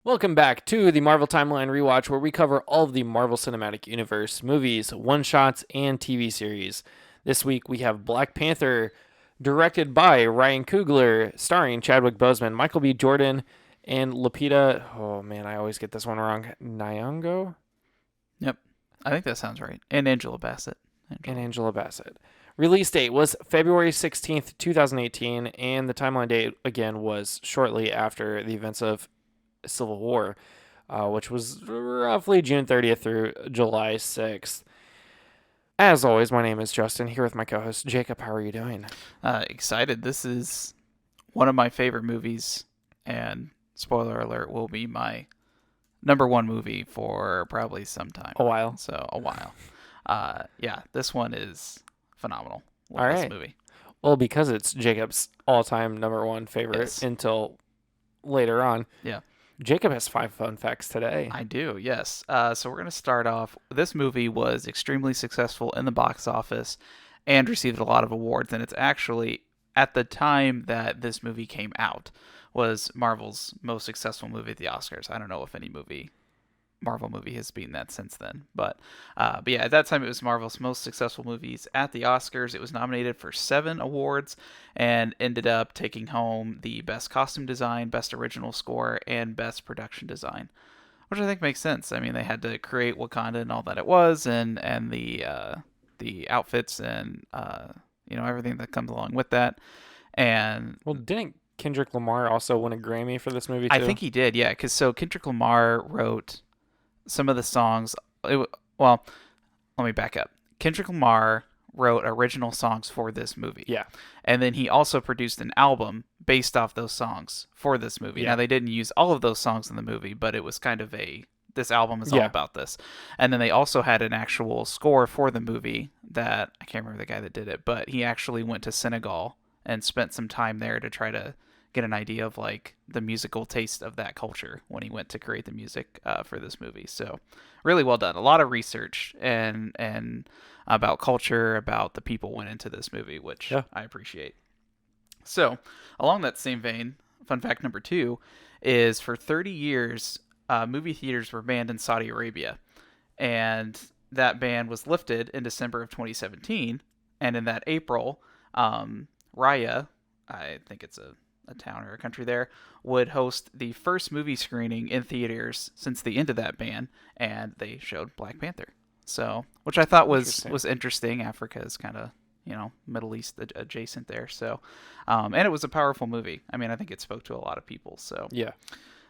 Welcome back to the Marvel Timeline Rewatch, where we cover all of the Marvel Cinematic Universe movies, one-shots, and TV series. This week we have Black Panther, directed by Ryan Coogler, starring Chadwick Boseman, Michael B. Jordan, and Lupita. Oh man, I always get this one wrong. Nyong'o Yep. I think that sounds right. And Angela Bassett. and Angela. Angela Bassett. Release date was February 16th, 2018, and the timeline date again was shortly after the events of Civil War, which was roughly June 30th through July 6th. As always, my name is Justin, here with my co host Jacob. How are you doing? Excited. This is one of my favorite movies, and spoiler alert, will be my number one movie for probably some time. A while. So, a while. Yeah, this one is phenomenal. All Love this right. movie. Well, because it's Jacob's all time number one favorite Yes. until later on, Yeah, Jacob has 5 fun facts today. I do, yes. So, we're going to start off. This movie was extremely successful in the box office and received a lot of awards, and it's actually, at the time that this movie came out, was Marvel's most successful movie at the Oscars. I don't know if any Marvel movie has beaten that since then, but yeah, at that time it was Marvel's most successful movies at the Oscars. It was nominated for 7 awards and ended up taking home the best costume design, best original score, and best production design, which I think makes sense. I mean, they had to create Wakanda and all that it was, and the outfits and everything that comes along with that. And Well, didn't Kendrick Lamar also win a Grammy for this movie, I too? think he did, yeah, because so Kendrick Lamar wrote some of the songs. Well, let me back up. Kendrick Lamar wrote original songs for this movie, Yeah. and then he also produced an album based off those songs for this movie. Yeah. Now they didn't use all of those songs in the movie, but it was kind of this album is all Yeah. about this. And then they also had an actual score for the movie that I can't remember the guy that did it, but he actually went to Senegal and spent some time there to try to get an idea of like the musical taste of that culture when he went to create the music for this movie. So really well done. A lot of research and about culture, about the people went into this movie, which Yeah. I appreciate. So along that same vein, fun fact number two is for 30 years, movie theaters were banned in Saudi Arabia, and that ban was lifted in December of 2017. And in that April, Raya, I think it's a town or a country there, would host the first movie screening in theaters since the end of that ban, and they showed Black Panther. So, which I thought was interesting. Africa is kind of Middle East adjacent there. So, and it was a powerful movie. I mean, I think it spoke to a lot of people. So Yeah.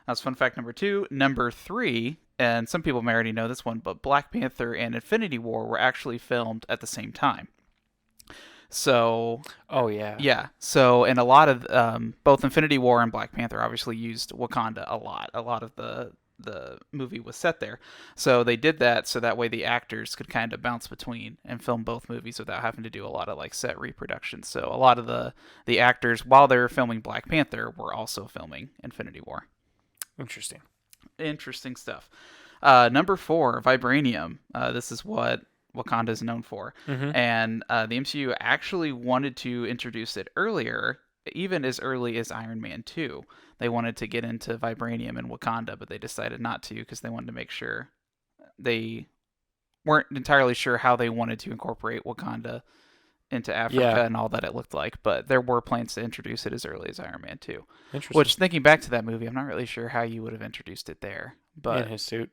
that's fun fact number two. Number three, and some people may already know this one, but Black Panther and Infinity War were actually filmed at the same time. So Oh, yeah. yeah. So, and a lot of both Infinity War and Black Panther obviously used Wakanda a lot. A lot of the movie was set there. So they did that so that way the actors could kind of bounce between and film both movies without having to do a lot of like set reproductions. So a lot of the actors while they were filming Black Panther were also filming Infinity War. Interesting. Interesting stuff. Number four, vibranium. This is what Wakanda is known for. Mm-hmm. And the MCU actually wanted to introduce it earlier, even as early as Iron Man 2. They wanted to get into vibranium in Wakanda, but they decided not to because they wanted to make sure they weren't entirely sure how they wanted to incorporate Wakanda into Africa Yeah. and all that it looked like. But there were plans to introduce it as early as Iron Man 2. Interesting. Which, thinking back to that movie, I'm not really sure how you would have introduced it there. But in his suit.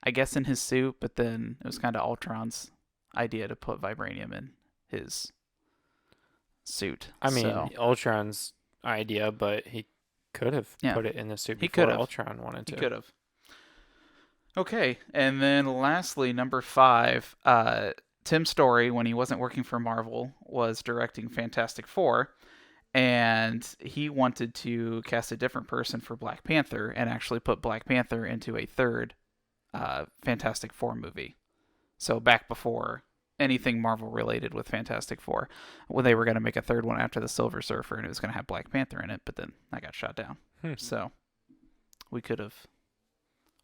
I guess in his suit, but then it was kind of Ultron's idea to put vibranium in his suit. I mean, So, Ultron's idea, but he could have yeah, put it in the suit he before could have. Ultron wanted He to. could have. Okay, and then lastly, number five, Tim Story, when he wasn't working for Marvel, was directing Fantastic Four, and he wanted to cast a different person for Black Panther and actually put Black Panther into a third Fantastic Four movie. So back before anything Marvel related with Fantastic Four, when they were going to make a third one after the Silver Surfer, and it was going to have Black Panther in it, but then that got shot down. Hmm. So we could have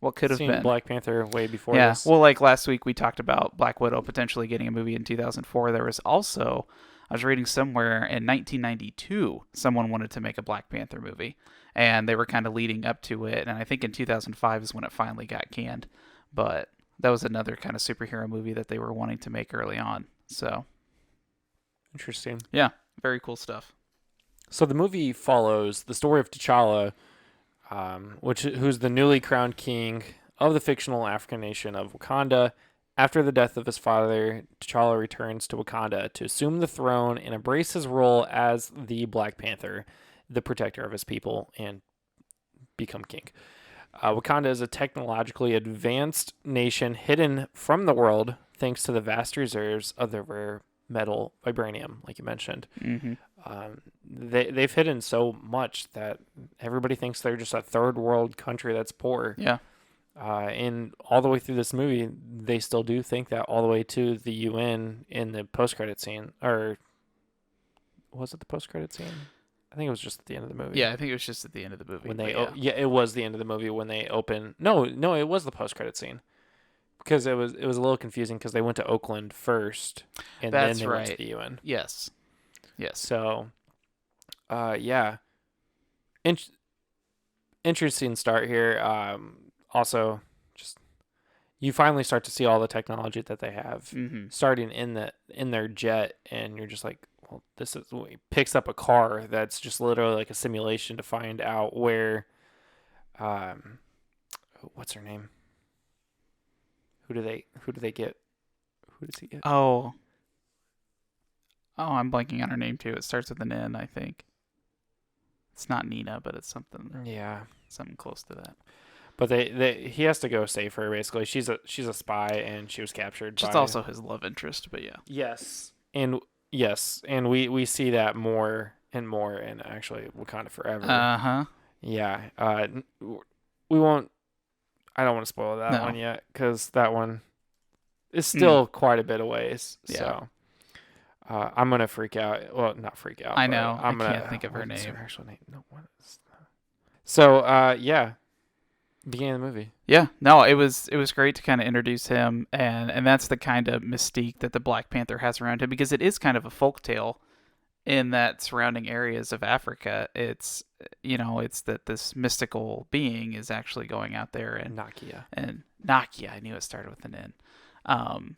what could have Seen been. Black Panther way before Yeah. this. Well, like last week we talked about Black Widow potentially getting a movie in 2004. There was also, I was reading somewhere in 1992, someone wanted to make a Black Panther movie, and they were kind of leading up to it. And I think in 2005 is when it finally got canned. But that was another kind of superhero movie that they were wanting to make early on. So Interesting. yeah, very cool stuff. So the movie follows the story of T'Challa, who's the newly crowned king of the fictional African nation of Wakanda. After the death of his father, T'Challa returns to Wakanda to assume the throne and embrace his role as the Black Panther, the protector of his people, and become king. Wakanda is a technologically advanced nation hidden from the world thanks to the vast reserves of the rare metal vibranium, like you mentioned. Hmm. They've hidden so much that everybody thinks they're just a third world country that's poor. Yeah. And all the way through this movie, they still do think that all the way to the UN in the post credit scene, or was it the post credit scene? I think it was just at the end of the movie. Yeah, I think it was just at the end of the movie. When they, yeah. yeah, it was the end of the movie when they open. No, it was the post credit scene because it was a little confusing because they went to Oakland first and That's then they went to right. the UN. Yes. Yes. So, yeah, In- interesting start here. Also, just you finally start to see all the technology that they have Hmm. starting in their jet, and you're just like, well, this is he picks up a car that's just literally like a simulation to find out where, um, what's her name? Who do they get? Who does he get? Oh. Oh, I'm blanking on her name too. It starts with an N, I think. It's not Nina, but it's Yeah, something close to that. but he has to go save her basically. She's a spy and she was captured Just by also his love interest, but yeah. Yes, and we see that more and more in actually Wakanda Forever. Uh-huh. Yeah, we won't. I don't want to spoil that No. one yet because that one is still quite a bit of ways. Yeah. So I'm gonna freak out. Well, not freak out. I but know. I'm I gonna. can't think of her What is name. her actual name? No, what is that? So yeah, beginning of the movie. Yeah, no, it was great to kind of introduce him, and that's the kind of mystique that the Black Panther has around him because it is kind of a folk tale in that surrounding areas of Africa. It's that this mystical being is actually going out there Nakia. and Nakia. I knew it started with an N, and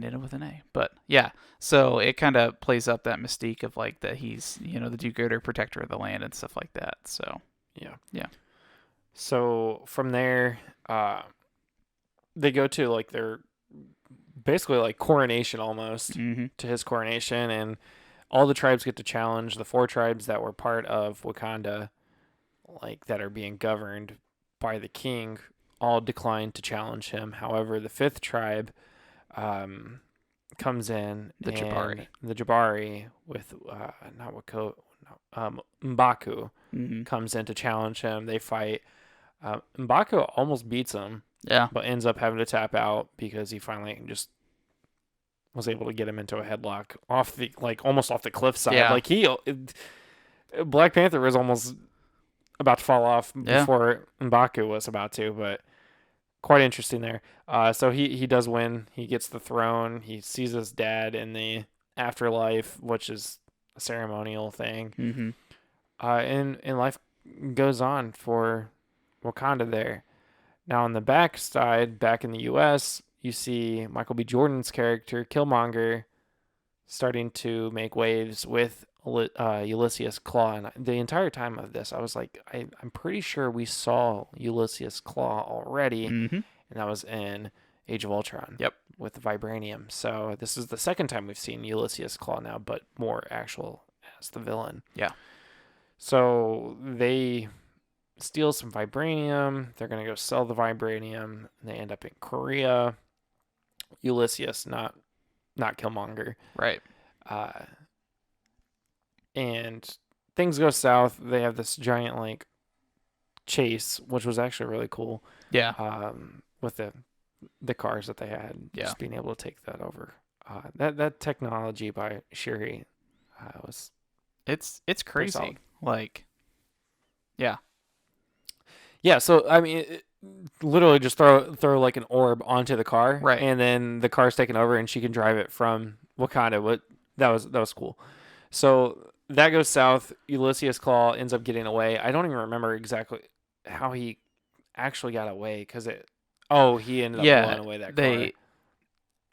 ended with an A. But yeah, so it kind of plays up that mystique of like that he's the do-gooder protector of the land and stuff like that. So Yeah. yeah. So from there, they go to like their basically like coronation almost Mm-hmm. to his coronation, and all the tribes get to challenge the four tribes that were part of Wakanda, like that are being governed by the king. All decline to challenge him. However, the fifth tribe comes in, The and Jabari. the Jabari with not Wako, no, M'Baku Mm-hmm. comes in to challenge him. They fight. M'Baku almost beats him, Yeah. but ends up having to tap out because he finally just was able to get him into a headlock off the almost off the cliffside. Yeah. Like Black Panther was almost about to fall off Yeah. before M'Baku was about to, but quite interesting there. So he does win. He gets the throne. He sees his dad in the afterlife, which is a ceremonial thing. Mm-hmm. And life goes on for Wakanda there. Now on the back side, back in the U.S., you see Michael B. Jordan's character Killmonger starting to make waves with Ulysses Claw. And the entire time of this, I was like, I'm pretty sure we saw Ulysses Claw already, Mm-hmm. and that was in Age of Ultron. Yep. With the vibranium. So this is the second time we've seen Ulysses Claw now, but more actual as the villain. Yeah. So they steal some vibranium. They're going to go sell the vibranium. And they end up in Korea. Ulysses, not Killmonger. Right. And things go south. They have this giant like chase, which was actually really cool. Yeah. With the cars that they had, Yeah. just being able to take that over. That technology by Shuri was It's pretty crazy. solid. Like, yeah. Yeah. So I mean, literally just throw like an orb onto the car, Right. and then the car's taken over, and she can drive it from Wakanda. What that was cool. So that goes south. Ulysses Claw ends up getting away. I don't even remember exactly how he actually got away because it. Oh, he ended up Yeah, blowing away that car. they.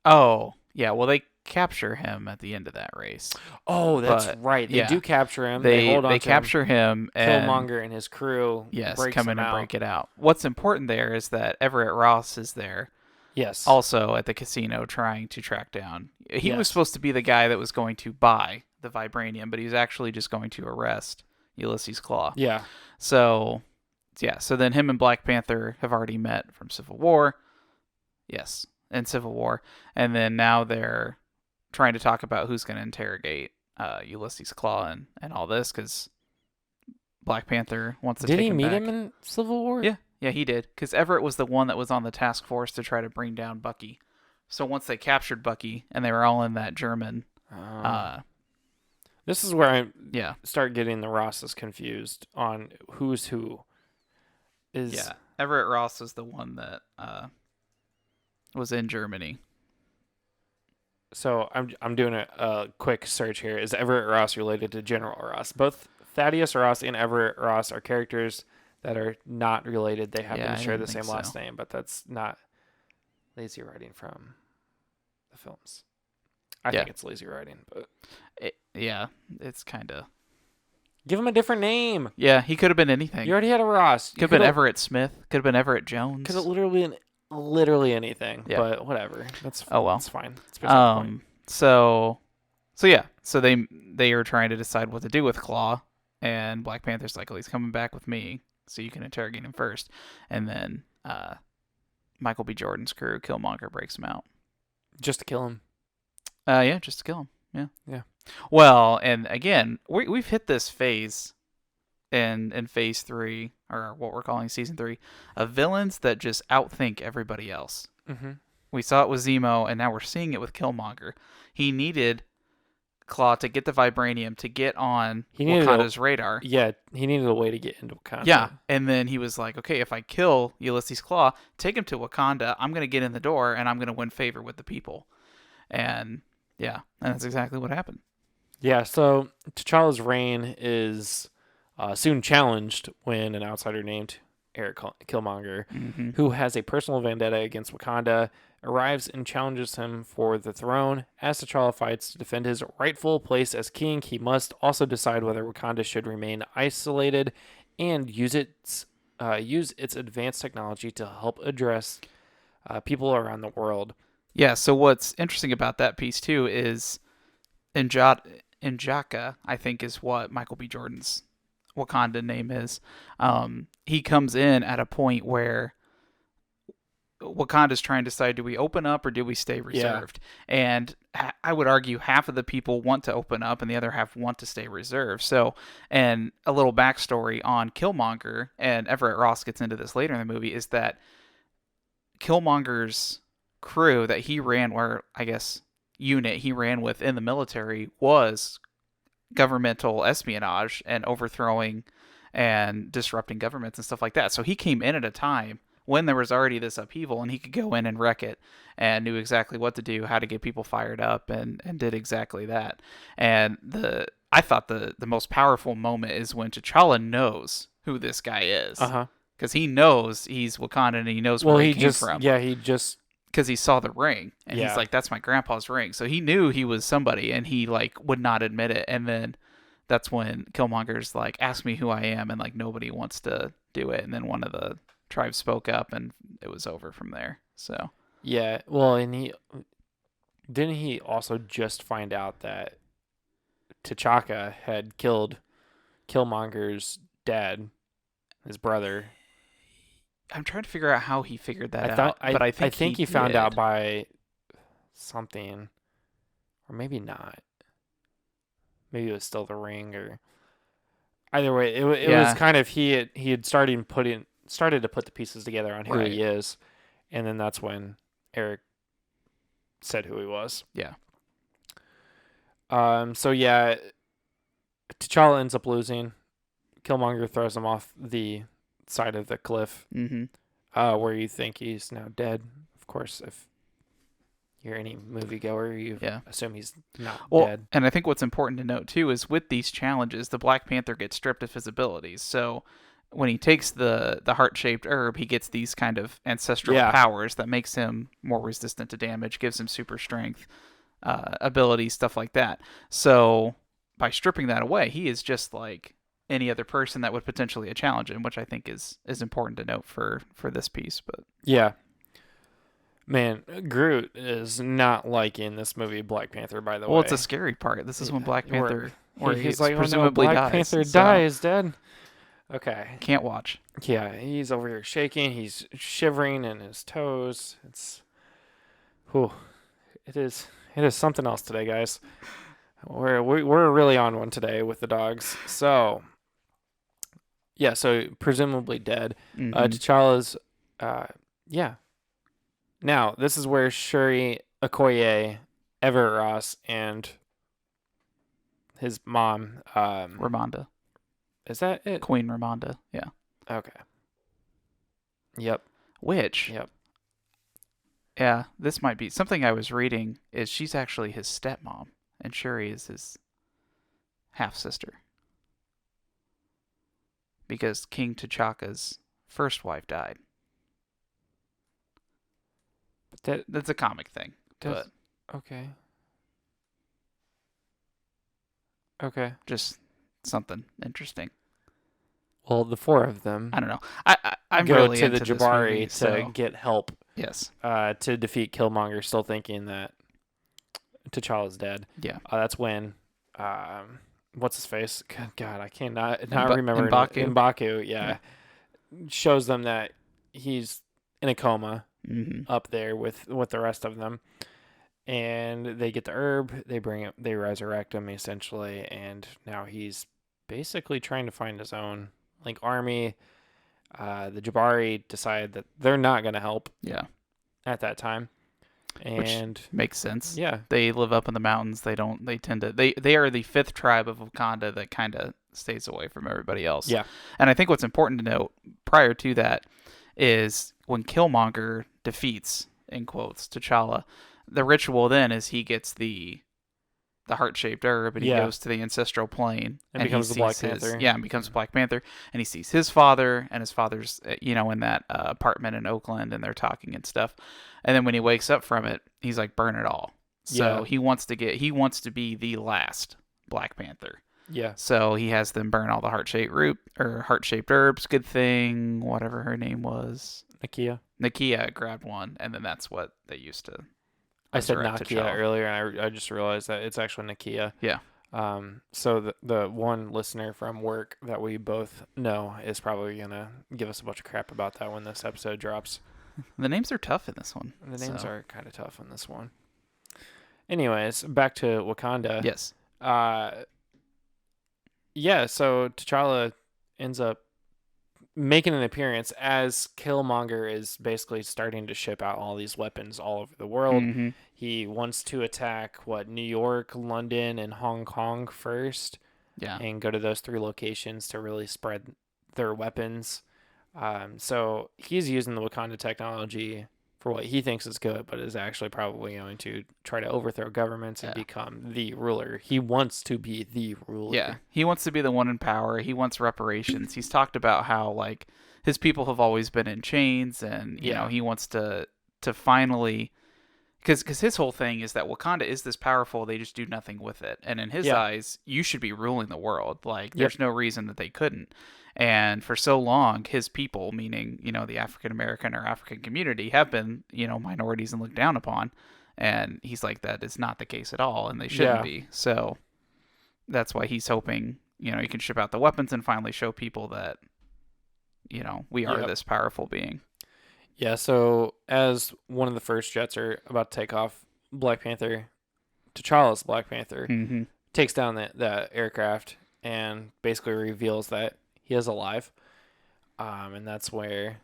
Oh, yeah. Well, they capture him at the end of that race, Oh, that's but right. They yeah, do capture him. They they hold they on to him. capture him and Killmonger and his crew yes, breaks come in him and out. break it out. What's important there is that Everett Ross is there Yes. also at the casino trying to track down. He was Yes. supposed to be the guy that was going to buy the vibranium, but he was actually just going to arrest Ulysses Claw. Yeah. So, yeah, so then him and Black Panther have already met from Civil War. Yes, in Civil War. And then now they're trying to talk about who's going to interrogate Ulysses Claw and all this because Black Panther wants to Did take he him meet him back. in Civil War? Yeah, yeah, he did. Because Everett was the one that was on the task force to try to bring down Bucky. So once they captured Bucky and they were all in that German, Oh. uh, This is where I yeah, start getting the Rosses confused on who's who. Is yeah, Everett Ross was the one that was in Germany. so I'm doing a quick search here. Is Everett Ross related to General Ross? Both Thaddeus Ross and Everett Ross are characters that are not related. They happen Yeah, to I share didn't the think same so. last name, but that's not lazy writing from the films. I Yeah, think it's lazy writing, but yeah, it's kind of. give him a different name. Yeah, he could have been You anything. already had a Ross. Could You have been could have Everett Smith. Could have been Everett could have Jones. literally been literally anything, Yeah. but whatever. Oh well. That's fine. It's beside the point. So yeah. So they are trying to decide what to do with Claw, and Black Panther's like, "Oh, he's coming back with me, so you can interrogate him first." And then Michael B. Jordan's crew, Killmonger, breaks him out. Just to kill him. Yeah, just to kill him. Yeah. Yeah. Well, and again, we've hit this phase in phase 3, or what we're calling season 3, of villains that just outthink everybody else. Mm-hmm. We saw it with Zemo, and now we're seeing it with Killmonger. He needed Claw to get the vibranium to get on He needed a Wakanda's radar. yeah. He needed a way to get into Yeah, Wakanda. and then he was like, okay, if I kill Ulysses Claw, take him to Wakanda, I'm going to get in the door, and I'm going to win favor with the people. And yeah, and that's exactly what happened. Yeah. So T'Challa's reign is soon challenged when an outsider named Killmonger, Mm-hmm. who has a personal vendetta against Wakanda, arrives and challenges him for the throne. As T'Challa fights to defend his rightful place as king, he must also decide whether Wakanda should remain isolated and use its advanced technology to help address people around the world. Yeah, so what's interesting about that piece, too, is Njaka, I think is what Michael B. Jordan's Wakanda name is. He comes in at a point where Wakanda's trying to decide, do we open up or do we stay Yeah. reserved? And I would argue half of the people want to open up and the other half want to stay reserved. So, and a little backstory on Killmonger, and Everett Ross gets into this later in the movie, is that Killmonger's crew that he ran, or I guess unit he ran with in the military, was governmental espionage and overthrowing and disrupting governments and stuff like that. So he came in at a time when there was already this upheaval and he could go in and wreck it and knew exactly what to do, how to get people fired up, and did exactly that. And I thought the most powerful moment is when T'Challa knows who this guy Uh is. huh. Because he knows he's Wakandan and he knows Well, where he he came just from. yeah he just Because he saw the ring and he's yeah like, "That's my grandpa's ring." So he knew he was somebody, and he like would not admit it. And then that's when Killmonger's like, "Ask me who I am," and like nobody wants to do it. And then one of the tribes spoke up, and it was over from there. So yeah. Well, and he also just find out that T'Chaka had killed Killmonger's dad, his brother. I'm trying to figure out how he figured that I thought out, but I I think think he he found out did. by something, or maybe not. Maybe it was still the ring, or either way, it was Yeah, kind of he had started to put the pieces together on who right. he is, and then that's when Eric said who he was. Yeah, So yeah, T'Challa ends up losing. Killmonger throws him off the side of the cliff. mm-hmm. Where you think he's now dead. Of course, if you're any moviegoer, you Yeah. assume he's not Well, dead. and I think what's important to note too is with these challenges, the Black Panther gets stripped of his abilities. So when he takes the heart-shaped herb, he gets these kind of ancestral Yeah. powers that makes him more resistant to damage, gives him super strength, abilities, stuff like that. So by stripping that away, he is just like any other person that would potentially challenge him, which I think is important to note for this piece. But Yeah. Man, Groot is not liking this movie Black Panther, by the well, it's a way. scary part. This is when Yeah, Black Panther, where he he's like, oh no, presumably Black dies. Panther So dies, dead. Okay. can't watch. Yeah, he's over here shaking. He's shivering in his toes. Whew, it is something else today, guys. We're really on one today with the dogs. So yeah, so presumably dead. Hmm. T'Challa's, yeah. Now this is where Shuri Okoye, Everett Ross, and his mom. Ramonda, Is that it? Queen Ramonda. Yeah. Okay. Yep. Which, Yep. yeah, this might be something I was reading. Is she's actually his stepmom, and Shuri is his half sister because King T'Chaka's first wife died. But that That's a comic thing, does. but Okay. Okay. just something interesting. Well, the four of them I don't know. I'm go really to the into this Jabari movie, to so get help yes, to defeat Killmonger, still thinking that T'Challa's dead. yeah. That's when, what's his face? God, I cannot not remember. M'Baku. M'Baku, Yeah. yeah, shows them that he's in a coma Hmm. up there with the rest of them, and they get the herb. They resurrect him essentially, and now he's basically trying to find his own like army. The Jabari decide that they're not going to help Yeah. at that time, Which and makes sense. yeah, They live up in the mountains. They don't. They tend to. They are the fifth tribe of Wakanda that kind of stays away from everybody else. yeah, And I think what's important to note prior to that is when Killmonger defeats in quotes T'Challa, the ritual then is he gets the heart-shaped herb and he yeah, goes to the ancestral plane and and he becomes the Black sees his Panther. yeah and becomes Black Panther and he sees his father and his father's in that apartment in Oakland and they're talking and stuff, and then when he wakes up from it he's like burn it all. So Yeah, he wants to be the last Black Panther. yeah, So he has them burn all the heart-shaped herbs. Good thing whatever her name was, Nakia. Nakia, grabbed one, and then that's what they used to I said resurrect Nakia T'Challa. earlier, and I just realized that it's actually Nakia. Yeah. So the one listener from work that we both know is probably gonna give us a bunch of crap about that when this episode drops. The names are tough in this one. The names so. are kind of tough on this one. Anyways, back to Wakanda. Yes. Yeah. So T'Challa ends up making an appearance as Killmonger is basically starting to ship out all these weapons all over the world. Mm-hmm. He wants to attack New York, London, and Hong Kong first, Yeah. and go to those three locations to really spread their weapons. So he's using the Wakanda technology for what he thinks is good, but is actually probably going to try to overthrow governments and Yeah. become the ruler. He wants to be the ruler. Yeah. He wants to be the one in power. He wants reparations. He's talked about how like his people have always been in chains, and he wants to finally because his whole thing is that Wakanda is this powerful, they just do nothing with it. And in his Yeah. eyes, you should be ruling the world. Like, Yep. there's no reason that they couldn't. And for so long, his people, meaning, the African American or African community, have been, minorities and looked down upon. And he's like, that is not the case at all, and they shouldn't Yeah. be. So that's why he's hoping, he can ship out the weapons and finally show people that, we are Yep. this powerful being. Yeah, so as one of the first jets are about to take off, Black Panther, T'Challa's Black Panther, Mm-hmm. takes down the aircraft and basically reveals that he is alive. And that's where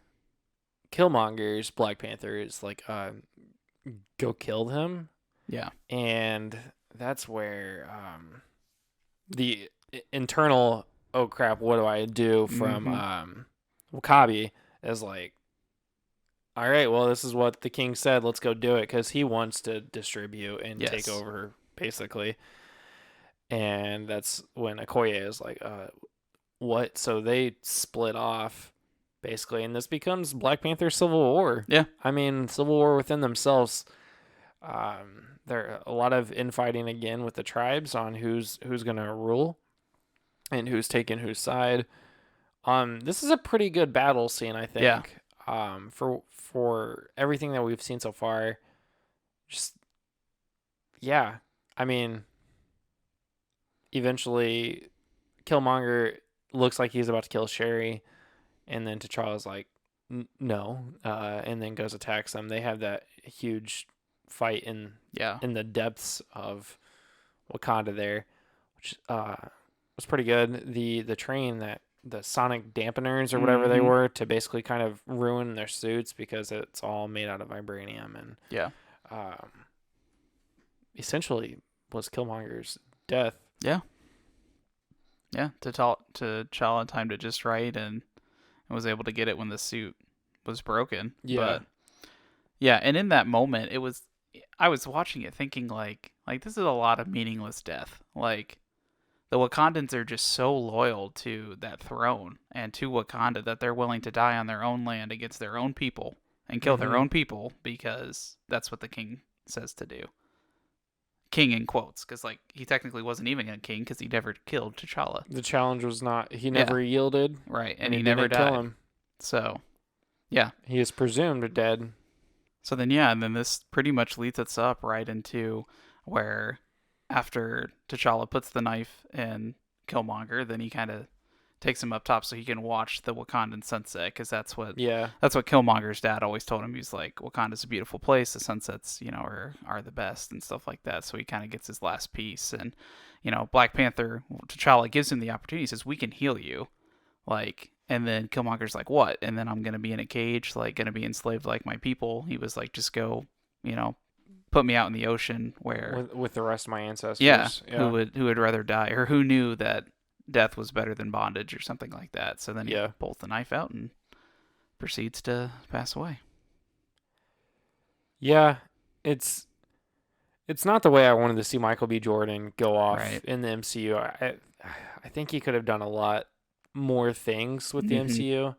Killmonger's Black Panther is like, go kill him. Yeah. And that's where the internal, oh crap, what do I do from Wakabi is like, all right, well, this is what the king said. Let's go do it because he wants to distribute and take Yes. over, basically. And that's when Okoye is like, what? So they split off, basically, and this becomes Black Panther Civil War. Yeah. I mean, Civil War within themselves. There a lot of infighting again with the tribes on who's gonna rule and who's taking whose side. This is a pretty good battle scene, I Yeah. think. For everything that we've seen so far, just yeah. I mean, eventually, Killmonger looks like he's about to kill Sherry, and then T'Challa's like, no, and then goes attacks them. They have that huge fight Yeah. in the depths of Wakanda there, which was pretty good. The train that the sonic dampeners or whatever they Mm-hmm. were to basically kind of ruin their suits because it's all made out of vibranium and Yeah. um, essentially was Killmonger's death. Yeah. Yeah. To T'Challa timed it just right and was able to get it when the suit was broken. Yeah. But yeah, and in that moment, I was watching it thinking like this is a lot of meaningless death. Like the Wakandans are just so loyal to that throne and to Wakanda that they're willing to die on their own land against their own people and kill their Mm-hmm. own people because that's what the king says to do. King in quotes, because like he technically wasn't even a king because he never killed T'Challa. The challenge was not. He Yeah, never yielded, right, and and he he never didn't kill died. him. So yeah, He is presumed dead. so then yeah, and then this pretty much leads us up right into where after T'Challa puts the knife in Killmonger, then he kind of takes him up top so he can watch the Wakandan sunset because Yeah. that's what Killmonger's dad always told him. He's like, Wakanda's a beautiful place. The sunsets, are the best and stuff like that. So he kind of gets his last piece, and Black Panther T'Challa gives him the opportunity. He says, "We can heal you," like. And then Killmonger's like, "What?" And then I'm gonna be in a cage, like gonna be enslaved like my people. He was like, "Just go, you know, put me out in the ocean where With the rest of my yeah, ancestors. who Yeah. would rather die or who knew that death was better than bondage or something like that." So then he Yeah. pulls the knife out and proceeds to pass away. Yeah. It's it's not the way I wanted to see Michael B. Jordan go off Right. in the MCU. I think he could have done a lot more things with the Mm-hmm. MCU.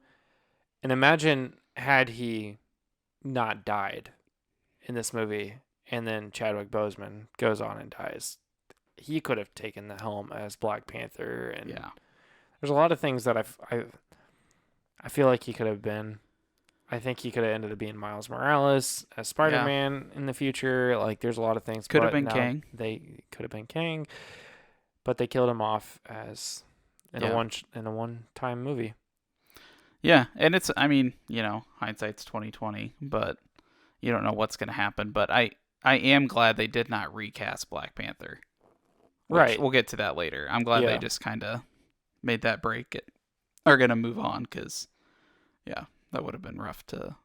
And imagine had he not died in this movie, and then Chadwick Boseman goes on and dies. He could have taken the helm as Black Panther, and Yeah. there's a lot of things that I feel like he could have been. I think he could have ended up being Miles Morales as Yeah. Spider-Man in the future. Like, there's a lot of things, Could have but been now Kang. they could have been Kang, but they killed him off as Yeah. in a one-time movie. Yeah. And it's I mean, hindsight's 2020, but you don't know what's gonna happen. But I am glad they did not recast Black Panther. Which Right. we'll get to that later. I'm glad they Yeah. just kinda made that break. Are gonna move on because yeah, that would have been rough to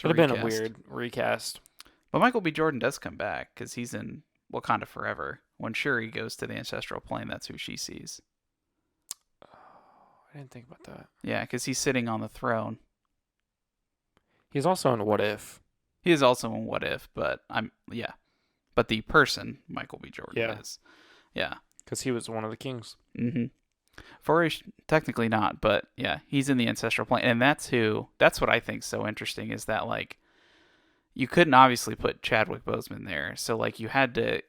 Would have been a recast. weird recast. But Michael B. Jordan does come back because he's in Wakanda Forever. When Shuri goes to the ancestral plane, that's who she sees. I didn't think about that. Yeah, because he's sitting on the throne. He's also in What If. He is also in What If, but but the person Michael B. Jordan Yeah. is, yeah. Because he was one of the kings. Mm-hmm. Furish, technically not, but yeah, he's in the ancestral plane, and that's what I think so interesting is that like you couldn't obviously put Chadwick Boseman there, so like you had to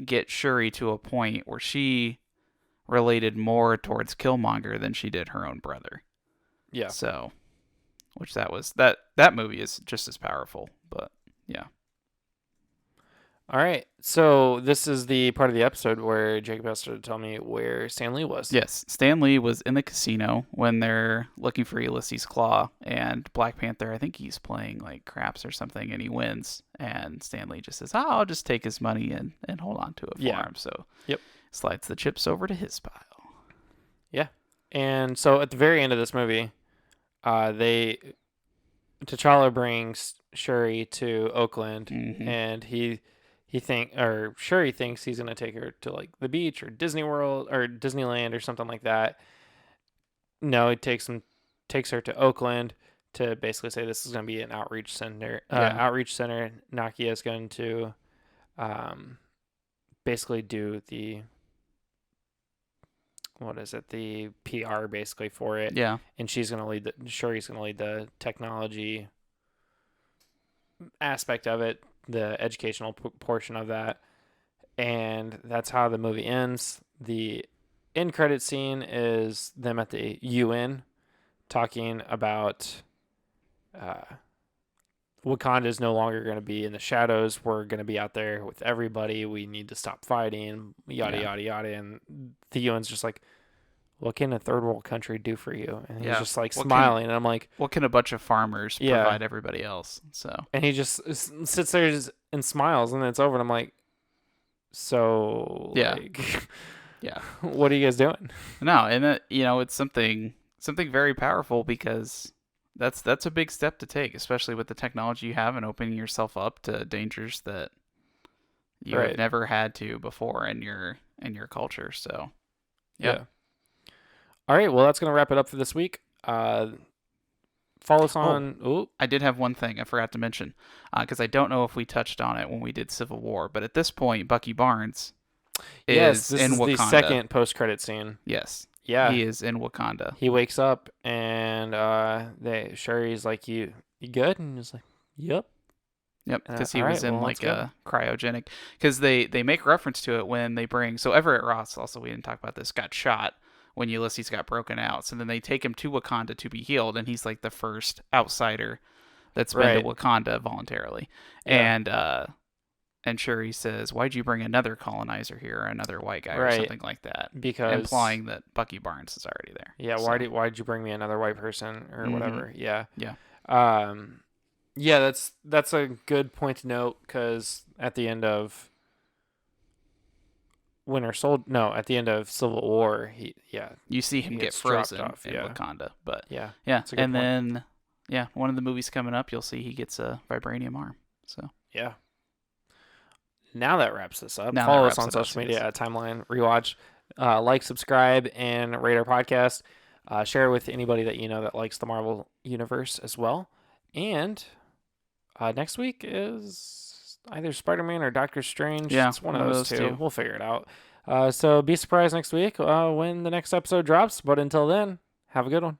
get Shuri to a point where she related more towards Killmonger than she did her own brother. Yeah. So, which that movie is just as powerful, but yeah. All right. So this is the part of the episode where Jacob has to tell me where Stan Lee was. Yes, Stan Lee was in the casino when they're looking for Ulysses Claw, and Black Panther, I think he's playing like craps or something, and he wins. And Stan Lee just says, "Oh, I'll just take his money and hold on to it for Yeah. him." So, Yep. slides the chips over to his pile. Yeah. And so at the very end of this movie, they T'Challa brings Shuri to Oakland, Mm-hmm. and Shuri thinks he's gonna take her to like the beach or Disney World or Disneyland or something like that. No, he takes her to Oakland to basically say this is going to be an outreach center. Yeah. Outreach center. Nakia is going to basically do the what is it? The PR basically for it. Yeah. And she's going to lead the. Shuri's going to lead the technology aspect of it, the educational portion of that, and that's how the movie ends. The end credit scene is them at the UN talking about Wakanda is no longer going to be in the shadows. We're going to be out there with everybody. We need to stop fighting, yada, Yeah. yada, yada. And the UN's just like, what can a third world country do for you? And he's Yeah. just like What smiling. And I'm like, What can a bunch of farmers Yeah. provide everybody else? So and he just sits there and smiles, and then it's over. And I'm like, so, Yeah. like, yeah. what are you guys doing? No, and it's something very powerful because that's a big step to take, especially with the technology you have and opening yourself up to dangers that you have Right. never had to before in your culture. So yeah. All right. Well, that's going to wrap it up for this week. Follow us Oh, on. Oh, I did have one thing I forgot to mention because I don't know if we touched on it when we did Civil War, but at this point, Bucky Barnes yes. is This in is the Wakanda. second post-credit scene. Yes, Yeah. he is in Wakanda. He wakes up and Sherry's like, "You good?" And he's like, "Yep." Yep, because he all was right, in well, let's like a cryogenic. Because they make reference to it when they bring. So Everett Ross, also we didn't talk about this, got shot when Ulysses got broken out. So then they take him to Wakanda to be healed, and he's like the first outsider that's been to Right. Wakanda voluntarily. Yeah. And Shuri says, "Why'd you bring another colonizer here, or another white guy, or Right. something like that?" Because Implying that Bucky Barnes is already there. yeah, So, why'd you bring me another white person or whatever? Yeah. Yeah. Yeah, that's a good point to note because at the end of at the end of Civil War, You see him he get gets dropped frozen off, in yeah. Wakanda, but yeah, yeah, that's a good and point. then one of the movies coming up, you'll see he gets a vibranium arm. So Yeah. Now that wraps this up. Now that Follow us wraps on it up, social media yes. at Timeline Rewatch. Like, subscribe, and rate our podcast. Share with anybody that you know that likes the Marvel universe as well. And next week is either Spider-Man or Doctor Strange. Yeah, It's one of those two. two. We'll figure it out. So be surprised next week when the next episode drops. But until then, have a good one.